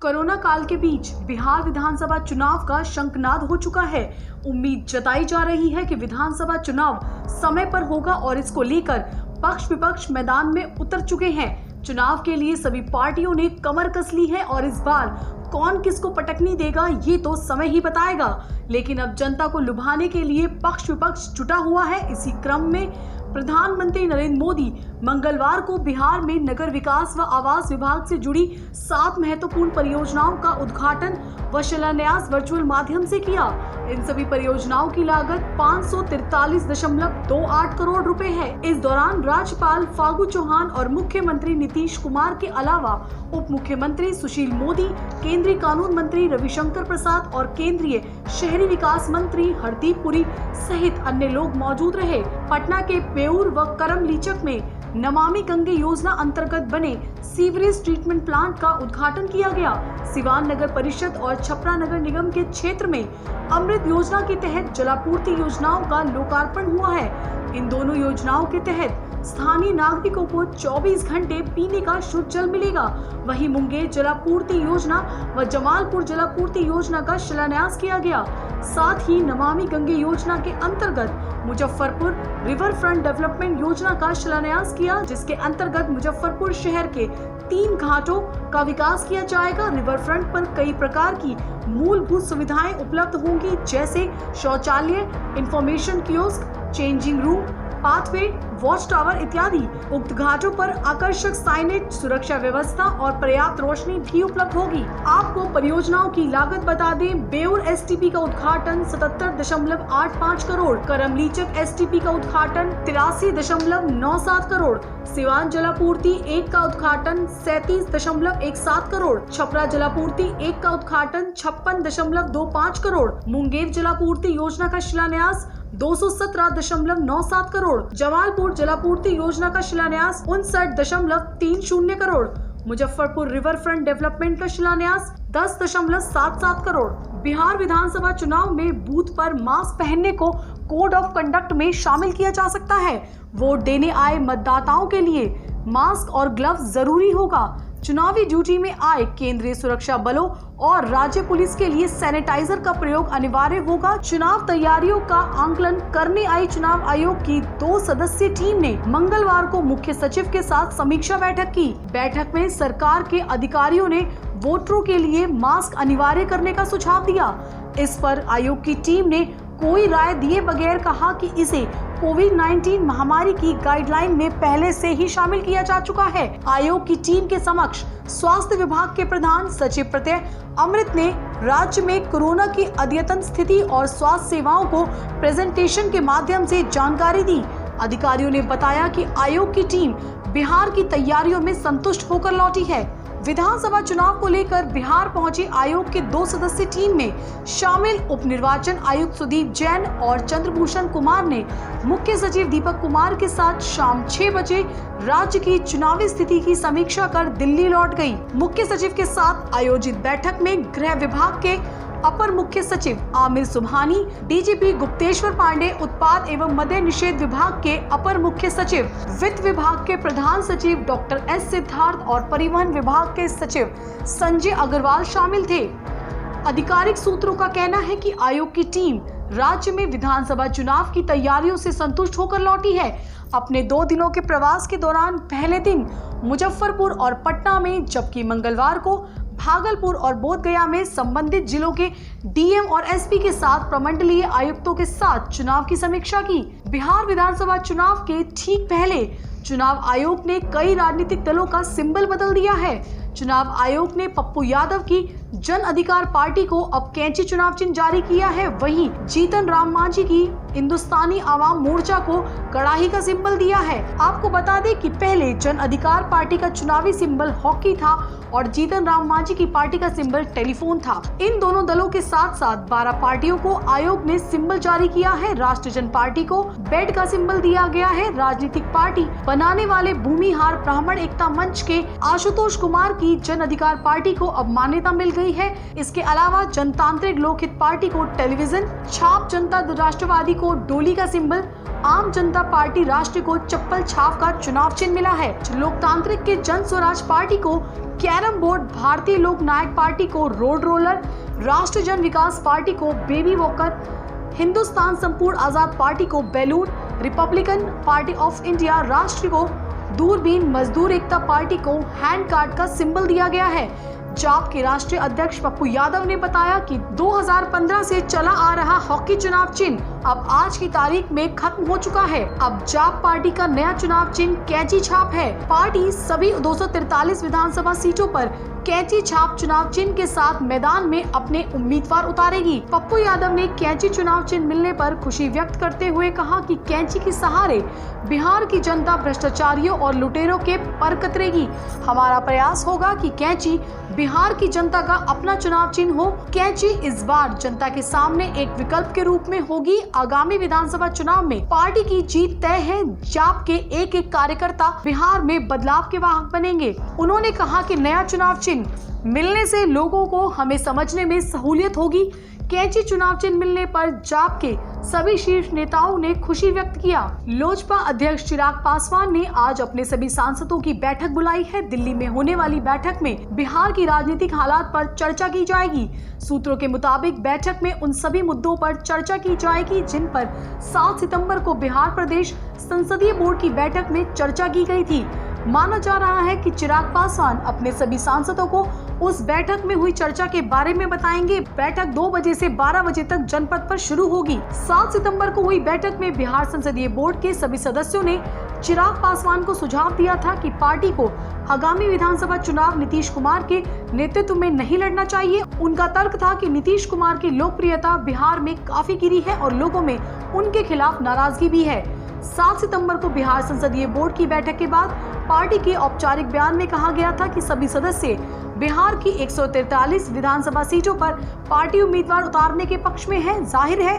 Corona काल के बीच बिहार विधानसभा चुनाव का शंखनाद हो चुका है। उम्मीद जताई जा रही है कि विधानसभा चुनाव समय पर होगा और इसको लेकर पक्ष विपक्ष मैदान में उतर चुके हैं। चुनाव के लिए सभी पार्टियों ने कमर कस ली है और इस बार कौन किसको पटकनी देगा ये तो समय ही बताएगा। लेकिन अब जनता को लुभाने के लिए पक्ष विपक्ष जुटा हुआ है। इसी क्रम में प्रधानमंत्री नरेंद्र मोदी मंगलवार को बिहार में नगर विकास व आवास विभाग से जुड़ी 7 महत्वपूर्ण परियोजनाओं का उद्घाटन व शिलान्यास वर्चुअल माध्यम से किया। इन सभी परियोजनाओं की लागत 543.28 करोड़ रुपए है। इस दौरान राज्यपाल फागू चौहान और मुख्यमंत्री नीतीश कुमार के अलावा उप मुख्यमंत्री सुशील मोदी, केंद्रीय कानून मंत्री रविशंकर प्रसाद और केंद्रीय शहरी विकास मंत्री हरदीप पुरी सहित अन्य लोग मौजूद रहे। पटना के बेउर व करम लीचक में नमामि गंगे योजना अंतर्गत बने सीवरेज ट्रीटमेंट प्लांट का उद्घाटन किया गया। सिवान नगर परिषद और छपरा नगर निगम के क्षेत्र में अमृत योजना के तहत जलापूर्ति योजनाओं का लोकार्पण हुआ है। इन दोनों योजनाओं के तहत स्थानीय नागरिकों को 24 घंटे पीने का शुद्ध जल मिलेगा। वहीं मुंगेर जलापूर्ति योजना व जमालपुर जलापूर्ति योजना का शिलान्यास किया गया। साथ ही नमामि गंगे योजना के अंतर्गत मुजफ्फरपुर रिवर फ्रंट डेवलपमेंट योजना का शिलान्यास किया, जिसके अंतर्गत मुजफ्फरपुर शहर के 3 घाटों का विकास किया जाएगा। रिवर फ्रंट पर कई प्रकार की मूलभूत सुविधाएं उपलब्ध होंगी, जैसे शौचालय, information kiosk, changing room, pathway, watch tower इत्यादि। उक्त घाटों पर आकर्षक साइनेज, सुरक्षा व्यवस्था और पर्याप्त रोशनी भी उपलब्ध होगी। आपको परियोजनाओं की लागत बता दें। बेउर एसटीपी का उद्घाटन 77.85 करोड़, करम लीचक एसटीपी का उद्घाटन 83.97 करोड़, सिवान जलापूर्ति 1 का उद्घाटन 37.17 करोड़, छपरा जलापूर्ति 1 का उद्घाटन 56.25 करोड़, मुंगेर जलापूर्ति योजना का शिलान्यास 217.97 करोड़, जमालपुर जलापूर्ति योजना का शिलान्यास 59.30 crore, Muzaffarpur river front development का शिलान्यास 10.77 करोड़। बिहार विधानसभा चुनाव में बूथ पर मास्क पहनने को कोड ऑफ कंडक्ट में शामिल किया जा सकता है। वोट देने आए मतदाताओं के लिए मास्क और ग्लव्स जरूरी होगा। चुनावी ड्यूटी में आए केंद्रीय सुरक्षा बलों और राज्य पुलिस के लिए सैनिटाइजर का प्रयोग अनिवार्य होगा। चुनाव तैयारियों का आंकलन करने आई चुनाव आयोग की 2 सदस्यीय टीम ने मंगलवार को मुख्य सचिव के साथ समीक्षा बैठक की। बैठक में सरकार के अधिकारियों ने वोटरों के लिए मास्क अनिवार्य करने का सुझाव दिया। इस पर आयोग की टीम ने कोई राय दिए बगैर कहा कि इसे कोविड-19 महामारी की गाइडलाइन में पहले से ही शामिल किया जा चुका है। आयोग की टीम के समक्ष स्वास्थ्य विभाग के प्रधान सचिव प्रत्यय अमृत ने राज्य में कोरोना की अद्यतन स्थिति और स्वास्थ्य सेवाओं को प्रेजेंटेशन के माध्यम से जानकारी दी। अधिकारियों ने बताया कि आयोग की टीम बिहार की तैयारियों में संतुष्ट होकर लौटी है। विधानसभा चुनाव को लेकर बिहार पहुंची आयोग के 2 सदस्यीय टीम में शामिल उप निर्वाचन आयुक्त सुदीप जैन और चंद्रभूषण कुमार ने मुख्य सचिव दीपक कुमार के साथ शाम 6 बजे राज्य की चुनावी स्थिति की समीक्षा कर दिल्ली लौट गई। मुख्य सचिव के साथ आयोजित बैठक में गृह विभाग के अपर मुख्य सचिव आमिर सुबहानी, डीजीपी गुप्तेश्वर पांडे, उत्पाद एवं मद्य निषेध विभाग के अपर मुख्य सचिव, वित्त विभाग के प्रधान सचिव डॉक्टर एस सिद्धार्थ और परिवहन विभाग के सचिव संजय अग्रवाल शामिल थे। आधिकारिक सूत्रों का कहना है कि आयोग की टीम राज्य में विधानसभा चुनाव की तैयारियों से संतुष्ट होकर लौटी है। अपने 2 दिनों के प्रवास के दौरान पहले दिन मुजफ्फरपुर और पटना में, जबकि मंगलवार को भागलपुर और बोधगया में संबंधित जिलों के डीएम और एसपी के साथ प्रमंडलीय आयुक्तों के साथ चुनाव की समीक्षा की। बिहार विधानसभा चुनाव के ठीक पहले चुनाव आयोग ने कई राजनीतिक दलों का सिंबल बदल दिया है। चुनाव आयोग ने पप्पू यादव की जन अधिकार पार्टी को अब कैंची चुनाव चिन्ह जारी किया है। वहीं जीतन राम मांझी की हिंदुस्तानी आवाम मोर्चा को कड़ाही का सिंबल दिया है। आपको बता दें कि पहले जन अधिकार पार्टी का चुनावी सिंबल हॉकी था और जीतन राम मांझी की पार्टी का सिंबल टेलीफोन था। इन दोनों दलों के साथ साथ 12 पार्टियों को आयोग ने सिंबल जारी किया है। राष्ट्रीय जन पार्टी को बेड का सिंबल दिया गया है। राजनीतिक पार्टी बनाने वाले भूमिहार ब्राह्मण एकता मंच के आशुतोष कुमार की जन अधिकार पार्टी को अब मान्यता मिल गई है। इसके अलावा जनतांत्रिक लोकहित पार्टी को टेलीविजन, छाप जनता राष्ट्रवादी को डोली का सिंबल, आम जनता पार्टी राष्ट्र को चप्पल छाप का चुनाव चिन्ह मिला है। लोकतांत्रिक के जन स्वराज पार्टी को कैरम बोर्ड, भारतीय लोक नायक पार्टी को रोड रोलर, राष्ट्र जन विकास पार्टी को बेबी वॉकर, हिंदुस्तान संपूर्ण आजाद पार्टी को balloon, Republican party of India राष्ट्र को दूरबीन, मजदूर एकता पार्टी को हैंड कार्ड का सिंबल दिया गया है। जाप के राष्ट्रीय अध्यक्ष पप्पू यादव ने बताया कि 2015 से चला आ रहा हॉकी चुनाव चिन्ह अब आज की तारीख में खत्म हो चुका है। अब जाप पार्टी का नया चुनाव चिन्ह कैंची छाप है। पार्टी सभी 243 विधानसभा सीटों पर कैंची छाप चुनाव चिन्ह के साथ मैदान में अपने उम्मीदवार उतारेगी। पप्पू यादव ने कैंची चुनाव चिन्ह मिलने पर खुशी व्यक्त करते हुए कहा कि कैंची के सहारे बिहार की जनता भ्रष्टाचारियों और लुटेरों के पर कतरेगी। हमारा प्रयास होगा कि कैंची बिहार की जनता का अपना चुनाव चिन्ह हो। कैंची इस बार जनता के सामने एक विकल्प के रूप में होगी। आगामी विधानसभा चुनाव में पार्टी की जीत तय है। जाप के एक एक कार्यकर्ता बिहार में बदलाव के वाहक बनेंगे। उन्होंने कहा कि नया चुनाव चिन्ह मिलने से लोगों को हमें समझने में सहूलियत होगी। कैंची चुनाव चिन्ह मिलने पर जाप के सभी शीर्ष नेताओं ने खुशी व्यक्त किया। लोजपा अध्यक्ष चिराग पासवान ने आज अपने सभी सांसदों की बैठक बुलाई है। दिल्ली में होने वाली बैठक में बिहार की राजनीतिक हालात पर चर्चा की जाएगी। सूत्रों के मुताबिक बैठक में उन सभी मुद्दों पर चर्चा की जाएगी जिन पर 7 सितंबर को बिहार प्रदेश संसदीय बोर्ड की बैठक में चर्चा की गई थी। माना जा रहा है कि चिराग पासवान अपने सभी सांसदों को उस बैठक में हुई चर्चा के बारे में बताएंगे। बैठक 2 बजे से 12 बजे तक जनपद पर शुरू होगी। 7 सितंबर को हुई बैठक में बिहार संसदीय बोर्ड के सभी सदस्यों ने चिराग पासवान को सुझाव दिया था कि पार्टी को आगामी विधानसभा चुनाव नीतीश कुमार के नेतृत्व में नहीं लड़ना चाहिए। उनका तर्क था कि नीतीश कुमार की लोकप्रियता बिहार में काफी गिरी है और लोगों में उनके खिलाफ नाराजगी भी है। 7 सितंबर को बिहार संसदीय बोर्ड की बैठक के बाद पार्टी के औपचारिक बयान में कहा गया था कि सभी सदस्य बिहार की 143 विधानसभा सीटों पर पार्टी उम्मीदवार उतारने के पक्ष में है। जाहिर है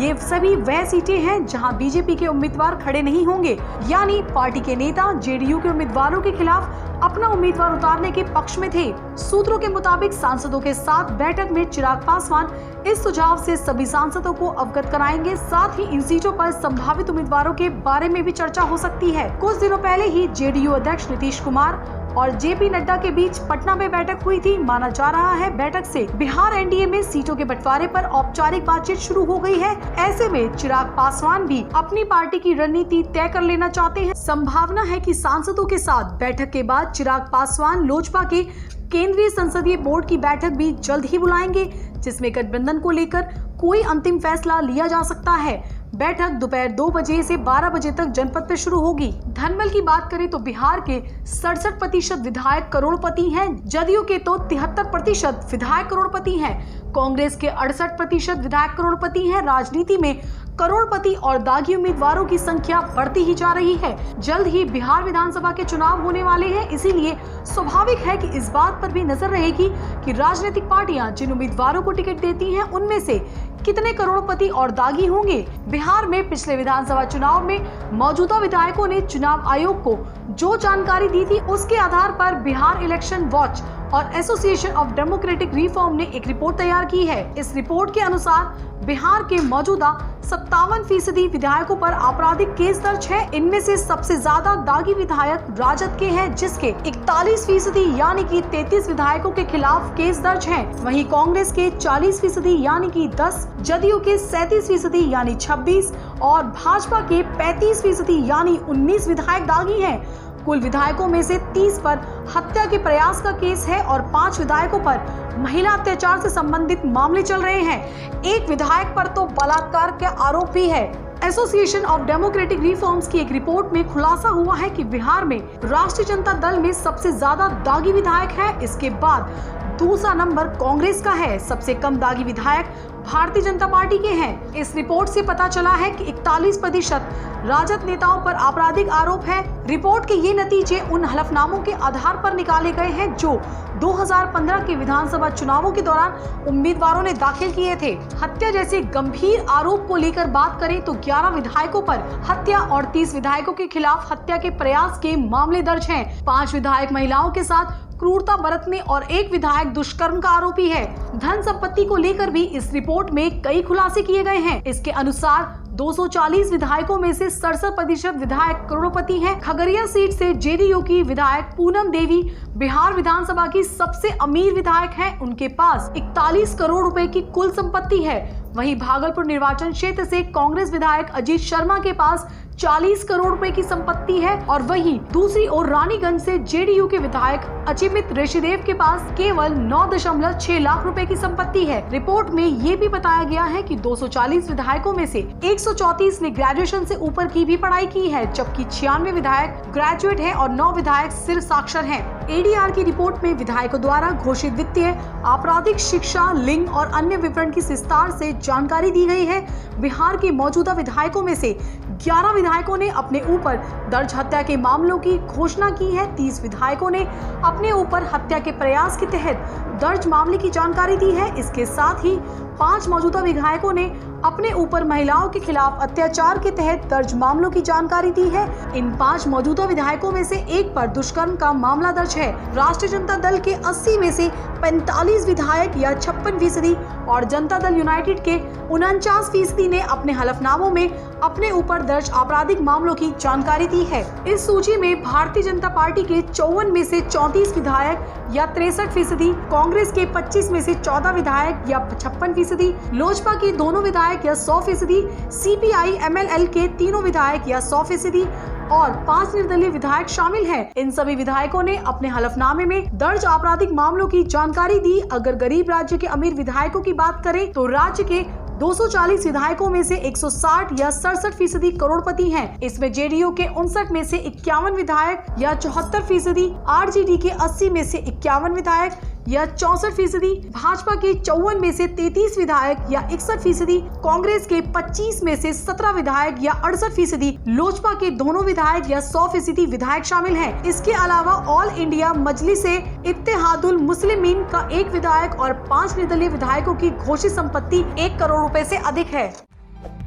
ये सभी वह सीटें हैं जहां बीजेपी के उम्मीदवार खड़े नहीं होंगे, यानी पार्टी के नेता जेडीयू के उम्मीदवारों के खिलाफ अपना उम्मीदवार उतारने के पक्ष में थे। सूत्रों के मुताबिक सांसदों के साथ बैठक में चिराग पासवान इस सुझाव से सभी सांसदों को अवगत कराएंगे। साथ ही इन सीटों पर संभावित उम्मीदवारों के बारे में भी चर्चा हो सकती है। कुछ दिनों पहले ही जेडीयू अध्यक्ष नीतीश कुमार और जेपी नड्डा के बीच पटना में बैठक हुई थी। माना जा रहा है बैठक से बिहार एनडीए में सीटों के बंटवारे पर औपचारिक बातचीत शुरू हो गई है। ऐसे में चिराग पासवान भी अपनी पार्टी की रणनीति तय कर लेना चाहते हैं। संभावना है कि सांसदों के साथ बैठक के बाद चिराग पासवान लोजपा के केंद्रीय संसदीय बोर्ड की बैठक भी जल्द ही बुलाएंगे, जिसमें गठबंधन को लेकर कोई अंतिम फैसला लिया जा सकता है। बैठक दोपहर 2 बजे से 12 बजे तक जनपद पे शुरू होगी। धनबल की बात करें तो बिहार के 67% विधायक करोड़पति हैं। जदयू के तो 73% विधायक करोड़पति हैं। कांग्रेस के 68% विधायक करोड़पति हैं। राजनीति में करोड़पति और दागी उम्मीदवारों की संख्या बढ़ती ही जा रही है। जल्द ही बिहार विधानसभा के चुनाव होने वाले हैं, इसीलिए स्वाभाविक है कि इस बात पर भी नजर रहेगी कि राजनीतिक पार्टियां जिन उम्मीदवारों को टिकट देती हैं उनमें से कितने करोड़पति और दागी होंगे। बिहार में पिछले विधानसभा चुनाव में मौजूदा विधायकों ने चुनाव आयोग को जो जानकारी दी थी उसके आधार पर बिहार इलेक्शन वॉच और एसोसिएशन ऑफ डेमोक्रेटिक रिफॉर्म ने एक रिपोर्ट तैयार की है। इस रिपोर्ट के अनुसार बिहार के मौजूदा 57% विधायकों पर आपराधिक केस दर्ज है। इनमें से सबसे ज्यादा दागी विधायक राजद के हैं, जिसके 41% यानी कि 33 विधायकों के खिलाफ केस दर्ज हैं। वहीं कांग्रेस के 40% यानी कि 10, जदयू के 37% यानी 26 और भाजपा के 35% यानी 19 विधायक दागी हैं। कुल विधायकों में से 30 पर हत्या के प्रयास का केस है और 5 विधायकों पर महिला अत्याचार से संबंधित मामले चल रहे हैं। एक विधायक पर तो बलात्कार का आरोप भी है। एसोसिएशन ऑफ डेमोक्रेटिक रिफॉर्म्स की एक रिपोर्ट में खुलासा हुआ है कि बिहार में राष्ट्रीय जनता दल में सबसे ज्यादा दागी विधायक है। इसके बाद दूसरा नंबर कांग्रेस का है। सबसे कम दागी विधायक भारतीय जनता पार्टी के हैं। इस रिपोर्ट से पता चला है कि 41% राजद नेताओं पर आपराधिक आरोप है। रिपोर्ट के ये नतीजे उन हलफनामों के आधार पर निकाले गए हैं जो 2015 के विधानसभा चुनावों के दौरान उम्मीदवारों ने दाखिल किए थे। हत्या जैसे गंभीर आरोप को लेकर बात करें तो 11 विधायकों पर हत्या और 30 विधायकों के खिलाफ हत्या के प्रयास के मामले दर्ज हैं। 5 विधायक महिलाओं के साथ क्रूरता बरतने और एक विधायक दुष्कर्म का आरोपी है। धन संपत्ति को लेकर भी इस रिपोर्ट में कई खुलासे किए गए हैं। इसके अनुसार 240 विधायकों में से 67% विधायक करोड़पति हैं। खगड़िया सीट से जेडीयू की विधायक पूनम देवी बिहार विधानसभा की सबसे अमीर विधायक हैं। उनके पास 41 करोड़ रुपए की कुल संपत्ति है। वहीं भागलपुर निर्वाचन क्षेत्र से कांग्रेस विधायक अजीत शर्मा के पास 40 करोड़ रुपए की संपत्ति है और वहीं दूसरी ओर रानीगंज से जेडीयू के विधायक अचिमित ऋषिदेव के पास केवल 9.6 लाख रुपए की संपत्ति है। रिपोर्ट में ये भी बताया गया है कि 240 विधायकों में से 134 ने ग्रेजुएशन से ऊपर की भी पढ़ाई की है, जबकि 96 विधायक ग्रेजुएट हैं और 9 विधायक सिर्फ साक्षर हैं। एडीआर की रिपोर्ट में विधायकों द्वारा घोषित वित्तीय, आपराधिक, शिक्षा, लिंग और अन्य विवरण की विस्तार से जानकारी दी गई है। बिहार के मौजूदा विधायकों में से 11 विधायकों ने अपने ऊपर दर्ज हत्या के मामलों की घोषणा की है। 30 विधायकों ने अपने ऊपर हत्या के प्रयास के तहत दर्ज मामले की जानकारी दी है। इसके साथ ही 5 मौजूदा विधायकों ने अपने ऊपर महिलाओं के खिलाफ अत्याचार के तहत दर्ज मामलों की जानकारी दी है। इन 5 मौजूदा विधायकों में से एक पर दुष्कर्म का मामला दर्ज है। राष्ट्रीय जनता दल के 80 में से 45 विधायक या 56% और जनता दल यूनाइटेड के 49% ने अपने हलफनामों में अपने ऊपर दर्ज आपराधिक मामलों की जानकारी दी है। इस सूची में भारतीय जनता पार्टी के 54 में से 34 विधायक या 63%, कांग्रेस के 25 में से 14 विधायक या 56%, लोजपा के दोनों विधायक या 100%, सीपीआई एमएलएल के तीनों विधायक या 100% और 5 निर्दलीय विधायक शामिल हैं। इन सभी विधायकों ने अपने हलफनामे में दर्ज आपराधिक मामलों की जानकारी दी। अगर गरीब राज्य के अमीर विधायकों की बात करें तो राज्य के 240 विधायकों में से 160 या 67% करोड़पति हैं। इसमें जेडीयू के 59 में से 51 विधायक या 74%, आरजेडी के 80 में से 51 विधायक या 64%, भाजपा के 54 में से 33 विधायक या 61%, कांग्रेस के 25 में से 17 विधायक या 68%, लोजपा के दोनों विधायक या 100% विधायक शामिल हैं। इसके अलावा ऑल इंडिया मजलिसे इत्तेहादुल मुस्लिमीन का 1 विधायक और 5 निर्दलीय विधायकों की घोषित संपत्ति 1 करोड़ रुपए से अधिक है।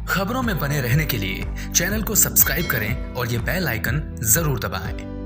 खबरों में बने रहने के लिए चैनल को सब्सक्राइब करें और ये बेल आइकन जरूर दबाएं।